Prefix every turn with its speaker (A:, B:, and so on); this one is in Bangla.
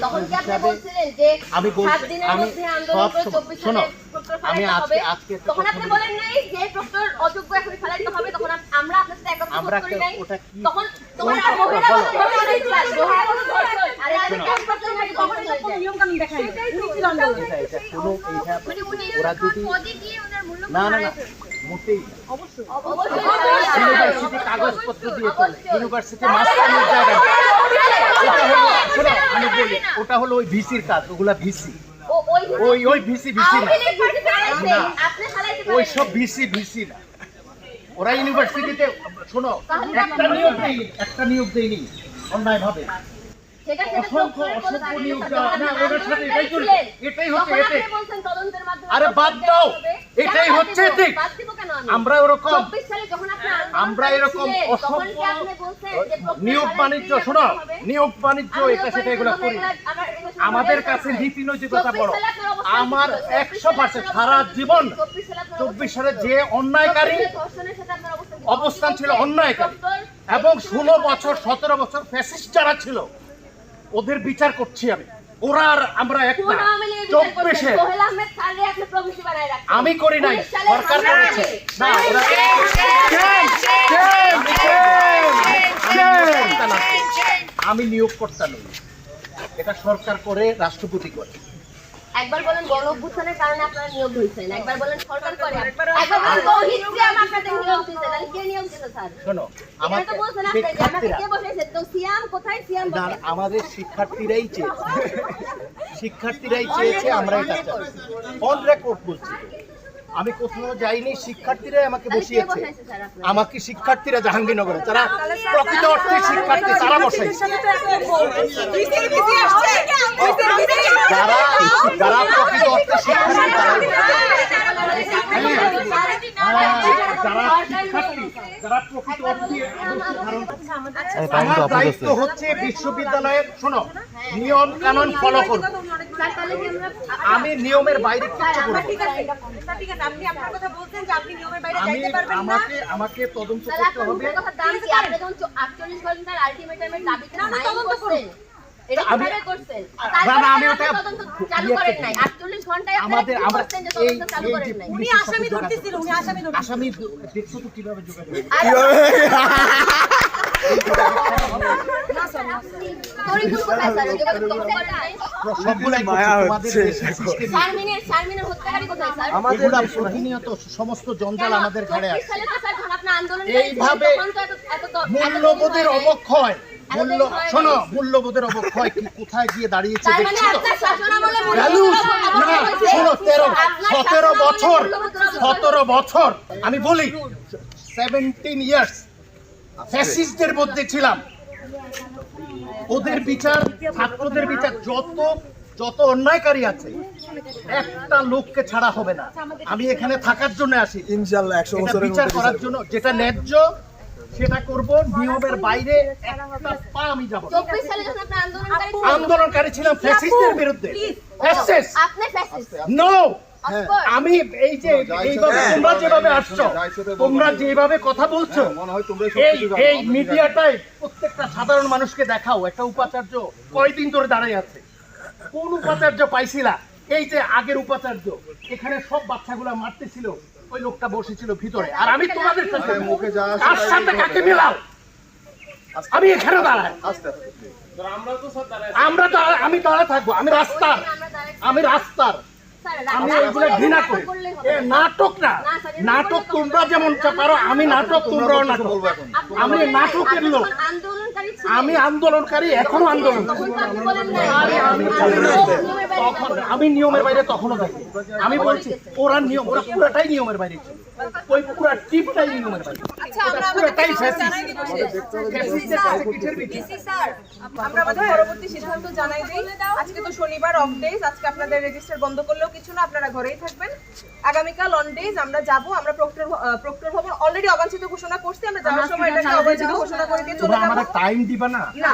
A: তখন কি আপনি বলছিলেন যে
B: আমি
A: 7 দিনের মধ্যে আন্দোলন করে 24 সালে প্রক্টর ফেলাইতে হবে তখন আপনি বলেন নাই যে প্রক্টর অযোগ্য এখন ফেলাইতে হবে তখন আমরা আপনার সাথে একমত করি নাই তখন তোমার মহিলা আরে আমি কাজ করতে নাই তখন নিয়ম কানুন দেখাই
B: ওরা যদি না না মোটেই
A: অবশ্যই
B: ইউনিভার্সিটি কাগজপত্র দিয়ে চলে ইউনিভার্সিটি মাস্টারের জায়গা আমি বলি ওটা হলো ওই ভিসির কাজ ওগুলা ভিসি ওই ভিসি না ওই সব ভিসি না ওরা ইউনিভার্সিটিতে শোনো একটা নিয়োগ দেয়নি অন্যায় ভাবে আরে বাদ দাও এটাই হচ্ছে ঠিক আমরা এরকম অসভ্য নিয়োগ বাণিজ্য শোনো নিয়োগ বাণিজ্য এটা সেটা এগুলো করি আমাদের কাছে নীতি নৈতিকতা বড় আমার 100% সারা জীবন 24 সালে যে অন্যায়কারী অবস্থান ছিল অন্যায়কারী এবং 16 বছর 17 বছর ফ্যাসিস্ট যারা ছিল ওদের বিচার করছি আমি ওরা আর আমরা একটা 24-এ আমি করি নাই সরকার করেছে না ওরা আমি নিয়োগ করতে নই এটা সরকার করে রাষ্ট্রপতি করে
A: একবার বলেন গণ অভ্যুত্থানের কারণে আপনারা নিয়োগ হইছেন একবার বলেন সরকার করে একবার বলেন তৌহিদ সিয়াম আপনাদের নিয়োগ দিতে তাহলে কে নিয়োগ দিতে স্যার
B: শোনো
A: আমাদের তো বলছেন আপনি যে আমাকে কে বসাইছে তো সিয়াম কোথায় সিয়াম বলে
B: আমাদের শিক্ষার্থীরাই চেয়েছে আমরা এটা চাই অন রেকর্ড বলছি আমি কোথাও যাইনি শিক্ষার্থীরাই আমাকে বসিয়েছে আমাকে শিক্ষার্থীরা জাহাঙ্গীরনগরে যারা প্রকৃত অর্থে শিক্ষার্থী তারা বসাইছে যারা প্রকৃত অর্থে শিক্ষার্থী যারা প্রকৃত অর্থে আমার দায়িত্ব হচ্ছে বিশ্ববিদ্যালয়ের শোনো নিয়ম কানুন ফলো করব আমি নিয়মের বাইরে কিছু করব
C: আপনি আপনার কথা বলছেন যে আপনি নিয়মের বাইরে যাইতে পারবেন না
B: আমাকে তদন্ত করতে হবে
A: আপনি যখন 48 ঘন্টার আলটিমেটামের দাবিতে তদন্ত করুন এটা কিভাবে করছেন
B: না আমি ওটা
A: চালু করেন নাই 48 ঘন্টায়
B: আমাদের আমরা
A: যে তদন্ত চালু করেন নাই
C: উনি আসামি ধরতেছিল উনি
B: আসামি দেখছো তো কিভাবে যোগাযোগ সবগুলাই মায়া হচ্ছে
A: শারমিনের হত্যাকারী কোথায় স্যার
B: আমাদের প্রতিনিয়ত সমস্ত জঞ্জাল আমাদের ঘাড়ে আছে এইভাবে মূল্যবোধের অবক্ষয় মূল্যবোধের অবক্ষয় কি কোথায় গিয়ে দাঁড়িয়েছে দেখছি তো 17 বছর আমি বলি 17 ইয়ার্স ফ্যাসিস্টদের মধ্যে ছিলাম ওদের বিচার ছাত্রদের বিচার যত অন্যায়কারী আছে একটা লোককে ছাড়া হবে না আমি এখানে থাকার জন্য আসি
D: ইনশাআল্লাহ 100 বছরের
B: বিচার করার জন্য যেটা ন্যায্য সেটা করব নিয়মের বাইরে একটা পা আমি যাব
A: 24 সালে যখন আপনি
B: আন্দোলনকারী ছিলাম ফ্যাসিস্টদের বিরুদ্ধে ফ্যাসিস্ট
A: আপনি ফ্যাসিস্ট
B: নো আমি এই যে এইভাবে তোমরা যেভাবে আসছো তোমরা যেভাবে কথা বলছো এই মিডিয়াটাই প্রত্যেকটা সাধারণ মানুষকে দেখাও একটা উপাচার্য কয়দিন ধরে দাঁড়াই আছে কোন উপাচার্য পাইছিলা এই যে আগের উপাচার্য এখানে সব বাচ্চাগুলা মারতেছিল ওই লোকটা বসেছিল ভিতরে আর আমি তোমাদের সাথে
D: মুখে যা
B: কার সাথে কাকে মিলাও আমি এখানে দাঁড়াই আমরা তো আমি দাঁড়া থাকবো আমি রাস্তার আমি এগুলো ঘৃণা করি নাটক তোমরা যেমন পারো আমি নাটক তোমরাও নাটক আমি নাটকের লোক আমি আন্দোলনকারী এখনো আন্দোলন আমি নিয়মের বাইরে তখনও থাকি আমি বলছি ওরা পুরাটাই নিয়মের বাইরে ছিল ওই পুরা টিপটাই নিয়মের বাইরে
C: আমরা আমাদের পরবর্তী সিদ্ধান্ত জানাই দিই আজকে তো শনিবার অফ ডেজ আজকে আপনাদের রেজিস্টার বন্ধ করলেও কিছু না আপনারা ঘরেই থাকবেন আগামীকাল অন ডেজ আমরা যাব আমরা প্রক্টর ভবন অলরেডি অবাঞ্ছিত ঘোষণা করছি আমরা যাওয়ার সময় এটাকে অবাঞ্ছিত ঘোষণা করে দিয়ে চলে যাব
B: আমাদের টাইম দিবা না
C: না